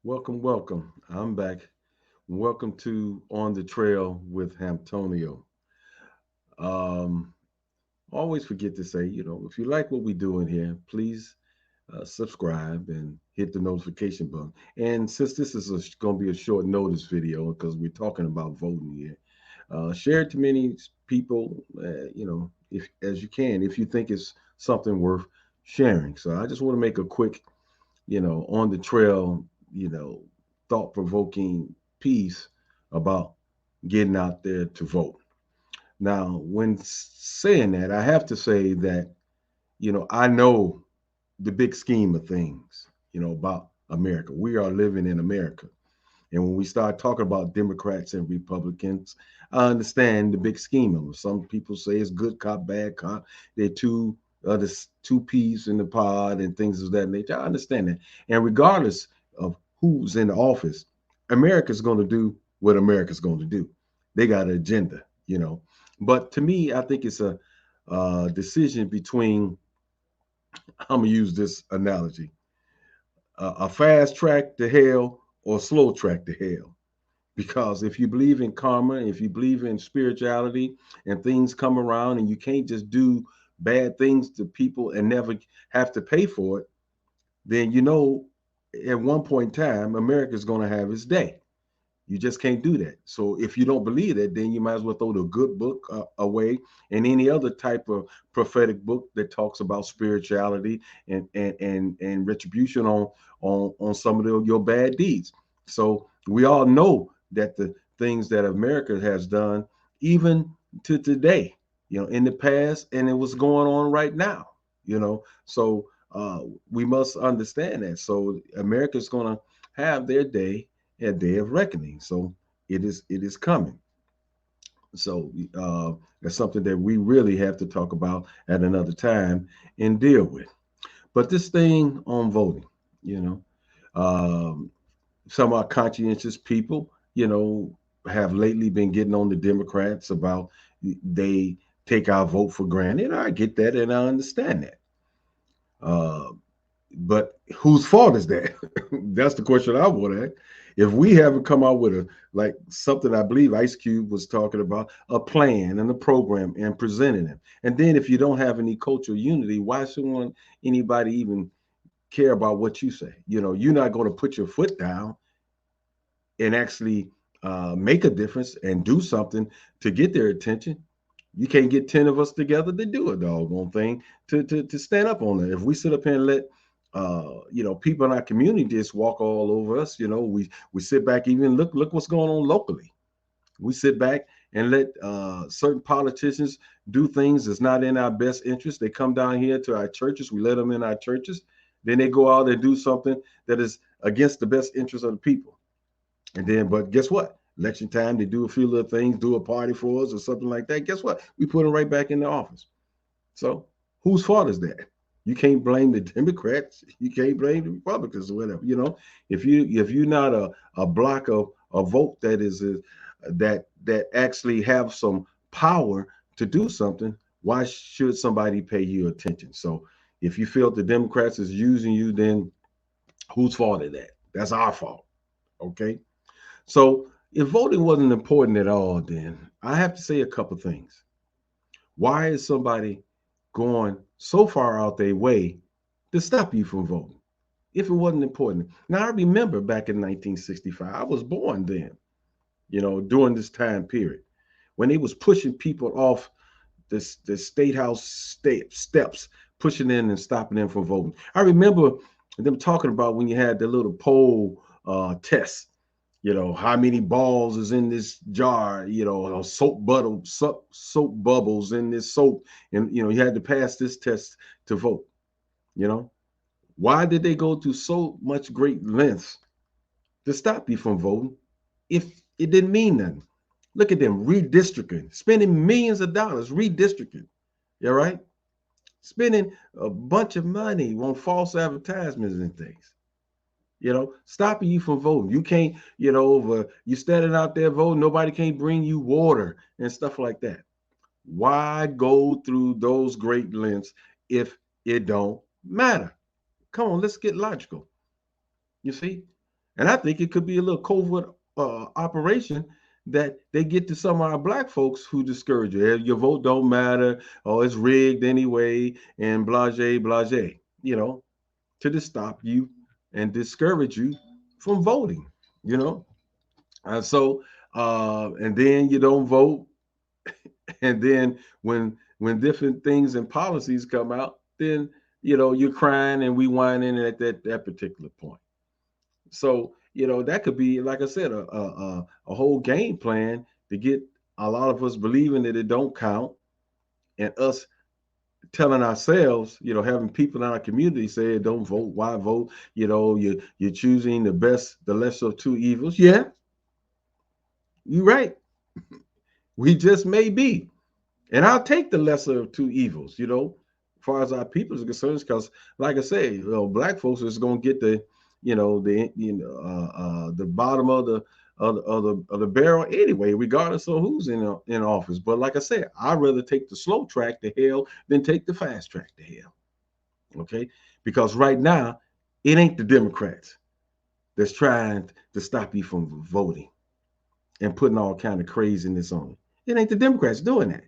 Welcome. I'm back. Welcome to On the Trail with Antonio. Um, Always forget to say, if you like what we do in here, please subscribe and hit the notification button. And since this is going to be a short notice video because we're talking about voting here, share it to many people, if as you can, if you think it's something worth sharing. So I just want to make a quick on the trail, you know, thought provoking piece about getting out there to vote. Now, when saying that, I have to say that, I know the big scheme of things, about America. We are living in America. And when we start talking about Democrats and Republicans, I understand the big scheme of it. Some people say it's good cop, bad cop. They're two peas in the pod and things of that nature. I understand that. And regardless of who's in the office, America's going to do what America's going to do. They got an agenda, But to me, I think it's a decision between, I'm going to use this analogy, a fast track to hell or a slow track to hell. Because if you believe in karma, if you believe in spirituality and things come around and you can't just do bad things to people and never have to pay for it, then at one point in time, America's going to have its day. You just can't do that. So if you don't believe that, then you might as well throw the good book away and any other type of prophetic book that talks about spirituality and retribution on some of your bad deeds. So we all know that the things that America has done, even to today, in the past, and it was going on right now, So we must understand that. So America's going to have their day, a day of reckoning. So it is coming. So that's something that we really have to talk about at another time and deal with. But this thing on voting, you know, um, some of our conscientious people, have lately been getting on the Democrats about they take our vote for granted. I get that and I understand that. Uh, but whose fault is that? That's the question I want to ask. If we haven't come out with a like something, I believe Ice Cube was talking about a plan and a program and presenting it, and then if you don't have any cultural unity, why should want anybody even care about what you say? You're not going to put your foot down and actually make a difference and do something to get their attention. You can't get 10 of us together to do a doggone thing to stand up on it. If we sit up here and let people in our community just walk all over us, we sit back, even look what's going on locally. We sit back and let certain politicians do things that's not in our best interest. They come down here to our churches, we let them in our churches, then they go out and do something that is against the best interest of the people. And then, but guess what? Election time, they do a few little things, do a party for us or something like that. Guess what? We put them right back in the office. So whose fault is that? You can't blame the Democrats. You can't blame the Republicans or whatever. If you're not a block of a vote that is that actually have some power to do something, why should somebody pay you attention? So if you feel the Democrats is using you, then whose fault is that? That's our fault. Okay. So if voting wasn't important at all, then I have to say a couple things. Why is somebody going so far out their way to stop you from voting if it wasn't important? Now, I remember back in 1965, I was born then, during this time period when they was pushing people off the state house steps, pushing in and stopping them from voting. I remember them talking about when you had the little poll test, how many balls is in this jar, soap bubbles in this soap, and you had to pass this test to vote. you know why did they go to so much great lengths to stop you from voting if it didn't mean nothing? Look at them redistricting, spending millions of dollars redistricting. Yeah, right, spending a bunch of money on false advertisements and things, stopping you from voting. You can't, you standing out there voting, nobody can't bring you water and stuff like that. Why go through those great lengths if it don't matter? Come on, let's get logical. You see? And I think it could be a little covert operation that they get to some of our black folks who discourage you. Your vote don't matter, or it's rigged anyway, and blase, blase, you know, to just stop you and discourage you from voting, you know. And then you don't vote, and then when different things and policies come out, then you're crying and we whining at that particular point. So that could be, like I said, a whole game plan to get a lot of us believing that it don't count, and us telling ourselves, having people in our community say, "Don't vote. Why vote? You're choosing the lesser of two evils." Yeah, you're right. We just may be. And I'll take the lesser of two evils, as far as our people is concerned, because, like I say, black folks is going to get the bottom of the barrel anyway, regardless of who's in office. But like I said, I'd rather take the slow track to hell than take the fast track to hell. Okay, because right now it ain't the Democrats that's trying to stop you from voting and putting all kind of craziness on it. It ain't the Democrats doing that.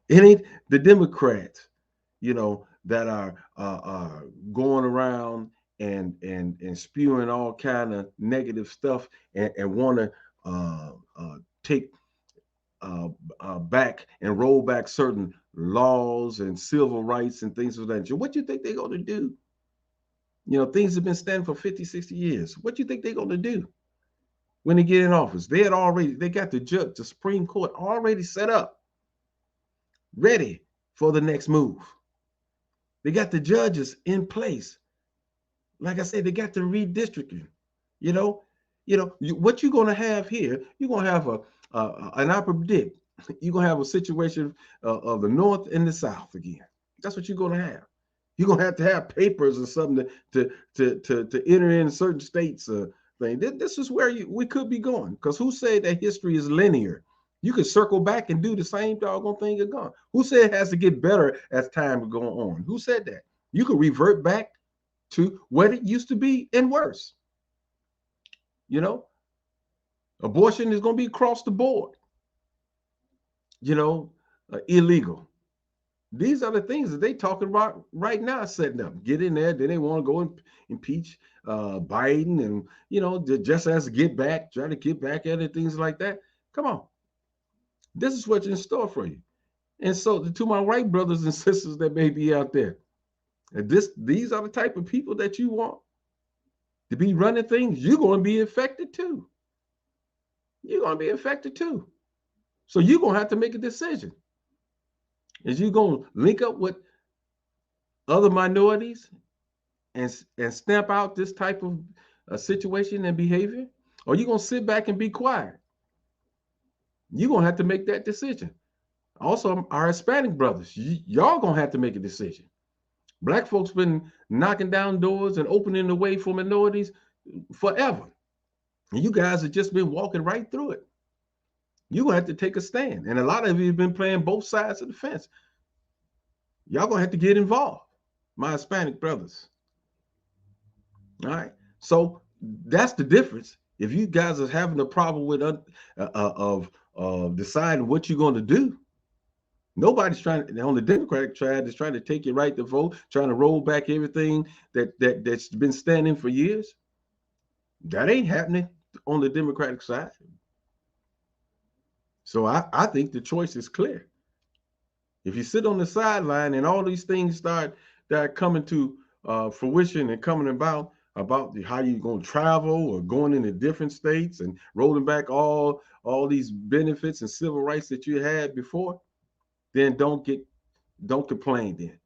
It ain't the Democrats, that are going around and spewing all kind of negative stuff and want to take back and roll back certain laws and civil rights and things of that nature. What do you think they're going to do? Things have been standing for 50, 60 years. What do you think they're going to do when they get in office? They got the Supreme Court already set up, ready for the next move. They got the judges in place. Like I said, they got the redistricting. You know, what you're going to have here, you're going to have and I predict, you're going to have a situation of the North and the South again. That's what you're going to have. You're going to have papers or something to enter in certain states. Thing. This is where we could be going. Because who said that history is linear? You could circle back and do the same doggone thing again. Who said it has to get better as time goes on? Who said that? You could revert back to what it used to be and worse. Abortion is going to be across the board, illegal. These are the things that they talking about right now, setting up. Get in there, then they want to go and impeach Biden, and just as try to get back at it, things like that. Come on, this is what's in store for you. And so, to my white brothers and sisters that may be out there, these are the type of people that you want to be running things. You're going to be affected too. You're going to be affected too. So you're going to have to make a decision. Is you going to link up with other minorities and stamp out this type of situation and behavior? Or you going to sit back and be quiet? You're going to have to make that decision. Also, our Hispanic brothers, y'all going to have to make a decision. Black folks been knocking down doors and opening the way for minorities forever. And you guys have just been walking right through it. You're going to have to take a stand. And a lot of you have been playing both sides of the fence. Y'all going to have to get involved, my Hispanic brothers. All right. So that's the difference. If you guys are having a problem with deciding what you're going to do, nobody's trying on the Democratic side is trying to take your right to vote, trying to roll back everything that's been standing for years. That ain't happening on the Democratic side. So I think the choice is clear. If you sit on the sideline and all these things start coming to fruition and coming about how you're going to travel or going into different states and rolling back all these benefits and civil rights that you had before, then don't complain then.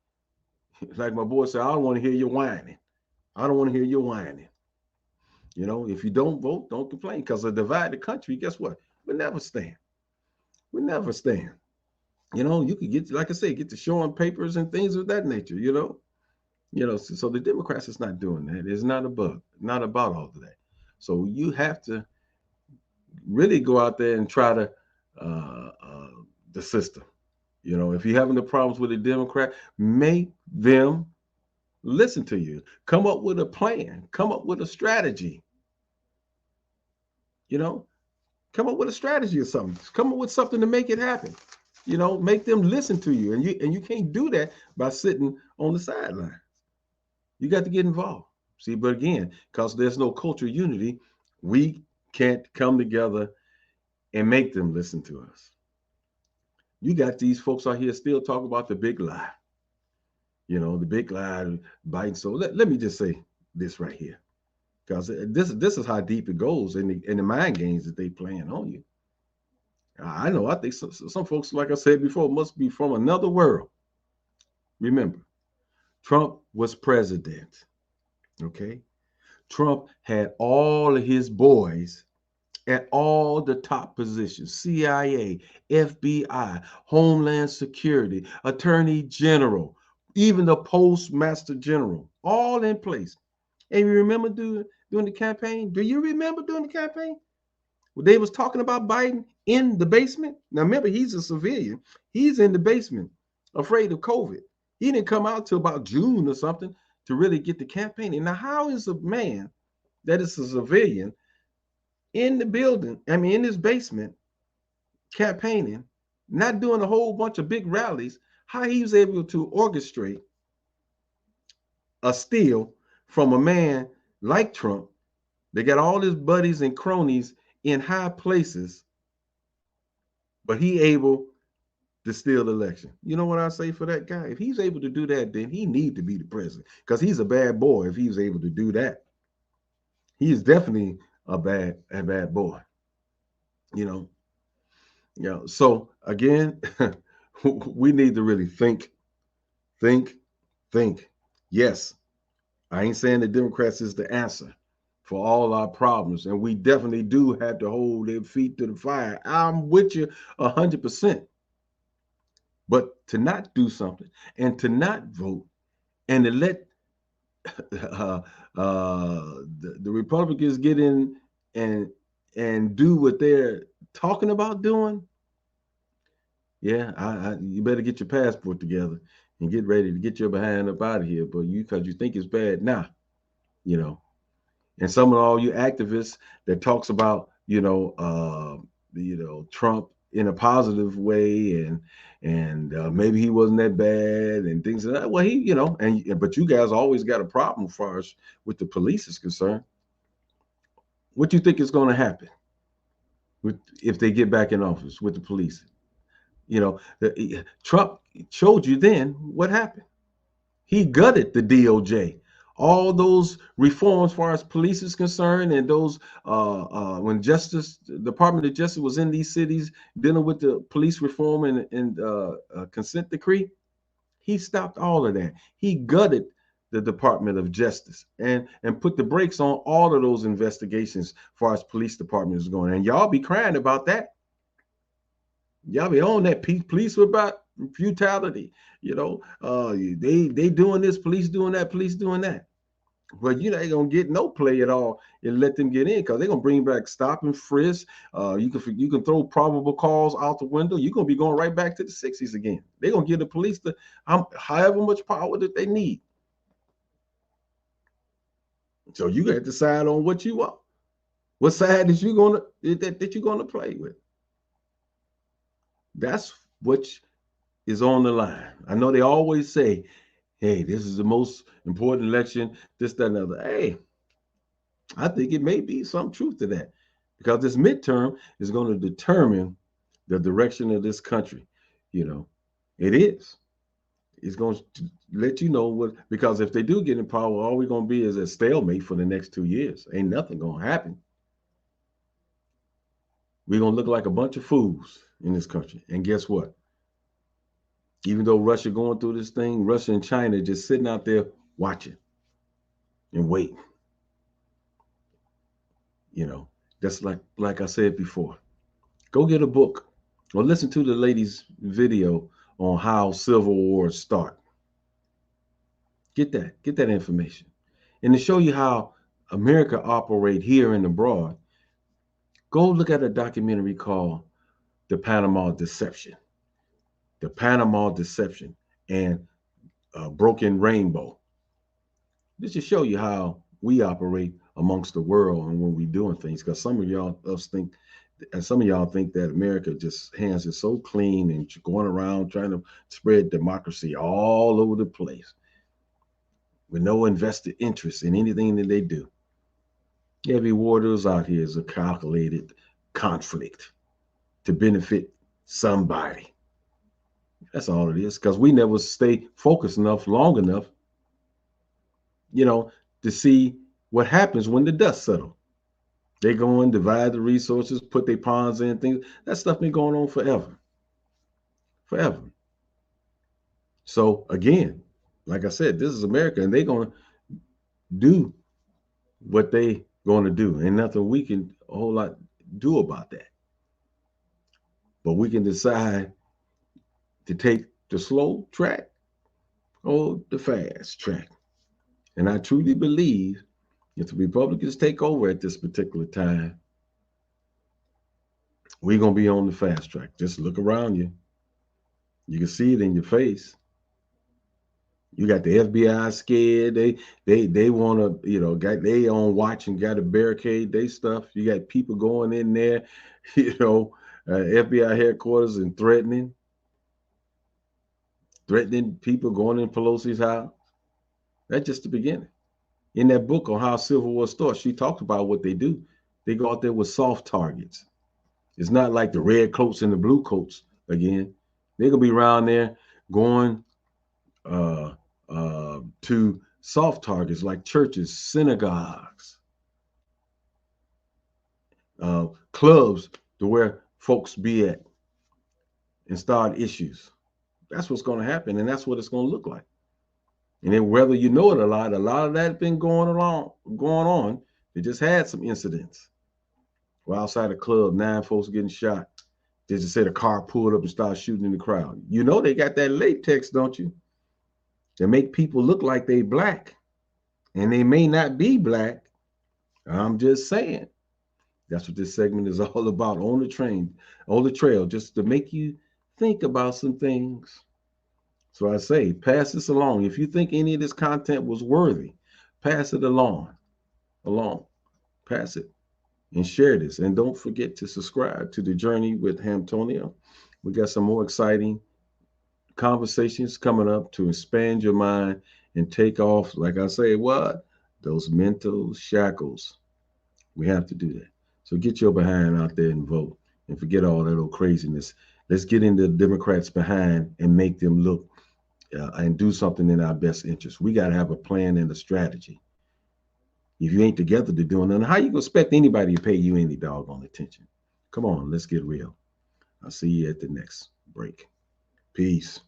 Like my boy said, I don't want to hear you whining. I don't want to hear you whining. If you don't vote, don't complain, because a divided country, guess what? We'll never stand. We'll never stand. You could get, like I say, get to showing papers and things of that nature, so the Democrats is not doing that. It's not about all of that. So you have to really go out there and try to the system. If you're having the problems with the Democrat, make them listen to you. Come up with a plan. Come up with a strategy. You know, come up with a strategy or something. Come up with something to make it happen. You know, make them listen to you. And you can't do that by sitting on the sideline. You got to get involved. See, but again, because there's no cultural unity, we can't come together and make them listen to us. You got these folks out here still talking about the big lie. You know, the big lie biting. So let me just say this right here. Because this is how deep it goes in the mind games that they playing on you. I know. I think some folks, like I said before, must be from another world. Remember, Trump was president. Okay, Trump had all of his boys at all the top positions: CIA, FBI, Homeland Security, Attorney General, even the Postmaster General, all in place. And you remember during the campaign? Do you remember during the campaign? They was talking about Biden in the basement. Now remember, he's a civilian. He's in the basement, afraid of COVID. He didn't come out till about June or something to really get the campaign. And now, how is a man that is a civilian in the building, I mean in his basement, campaigning, not doing a whole bunch of big rallies, how he was able to orchestrate a steal from a man like Trump? They got all his buddies and cronies in high places, but he able to steal the election. You know what I say for that guy? If he's able to do that, then he need to be the president because he's a bad boy. If he's able to do that, he is definitely a bad boy. You know. So again, we need to really think, think. Yes, I ain't saying the Democrats is the answer for all our problems, and we definitely do have to hold their feet to the fire. I'm with you 100%. But to not do something and to not vote and to let uh, the Republicans get in and do what they're talking about doing, yeah, you better get your passport together and get ready to get your behind up out of here. But because you think it's bad now, you know. And some of all you activists that talks about Trump in a positive way and maybe he wasn't that bad and things like that. Well, he and but you guys always got a problem as far as with the police is concerned. What do you think is going to happen with if they get back in office with the police? Trump showed you then what happened. He gutted the DOJ. All those reforms, as far as police is concerned, and those when Department of Justice was in these cities dealing with the police reform and consent decree, he stopped all of that. He gutted the Department of Justice and put the brakes on all of those investigations, as far as police department is going. And y'all be crying about that. Y'all be on that police about brutality. They doing this, police doing that, police doing that. But you ain't gonna get no play at all and let them get in because they're gonna bring back stop and frisk. You can throw probable cause out the window. You're gonna be going right back to the 60s again. They're gonna give the police the however much power that they need. So you got to decide on what you want. What side is you gonna that you're gonna play with? That's what is on the line. I know they always say, hey, this is the most important election, this, that, and the other. Hey, I think it may be some truth to that because this midterm is going to determine the direction of this country. You know, it is. It's going to let you know what, because if they do get in power, all we're going to be is a stalemate for the next 2 years. Ain't nothing going to happen. We're going to look like a bunch of fools in this country. And guess what? Even though Russia going through this thing, Russia and China just sitting out there watching and waiting. That's like I said before. Go get a book or listen to the lady's video on how civil wars start. Get that information. And to show you how America operate here and abroad, go look at a documentary called The Panama Deception. The Panama Deception and Broken Rainbow. This just show you how we operate amongst the world and when we doing things. Because some of y'all think that America just hands it so clean and going around trying to spread democracy all over the place with no invested interest in anything that they do. Every war that's out here is a calculated conflict to benefit somebody. That's all it is. Because we never stay focused enough, long enough, you know, to see what happens when the dust settles. They go and divide the resources, put their ponds in things. That stuff been going on forever, forever. So again, like I said, this is America, and they're gonna do what they gonna do. Ain't nothing we can a whole lot do about that. But we can decide to take the slow track or the fast track. And I truly believe if the Republicans take over at this particular time, we're gonna be on the fast track. Just look around you. You can see it in your face. You got the FBI scared. They want to, got they on watch and got to barricade they stuff. You got people going in there, FBI headquarters and threatening people going in Pelosi's house. That's just the beginning. In that book on how Civil War starts, she talked about what they do. They go out there with soft targets. It's not like the red coats and the blue coats again. They're gonna be around there going to soft targets like churches, synagogues, clubs to where folks be at and start issues. That's what's going to happen, and that's what it's going to look like. And then whether you know it or not, a lot of that's been going on. They just had some incidents. Well, outside the club, 9 folks getting shot. They just said a car pulled up and started shooting in the crowd. You know they got that latex, don't you? They make people look like they black. And they may not be black. I'm just saying. That's what this segment is all about on the trail, just to make you think about some things. So I say, pass this along. If you think any of this content was worthy, pass it along, pass it and share this. And don't forget to subscribe to the Journey with Hamtonio. We got some more exciting conversations coming up to expand your mind and take off, like I say, those mental shackles. We have to do that. So get your behind out there and vote and forget all that old craziness. Let's get in the Democrats behind and make them look and do something in our best interest. We got to have a plan and a strategy. If you ain't together to do nothing, how you gonna expect anybody to pay you any doggone attention? Come on, let's get real. I'll see you at the next break. Peace.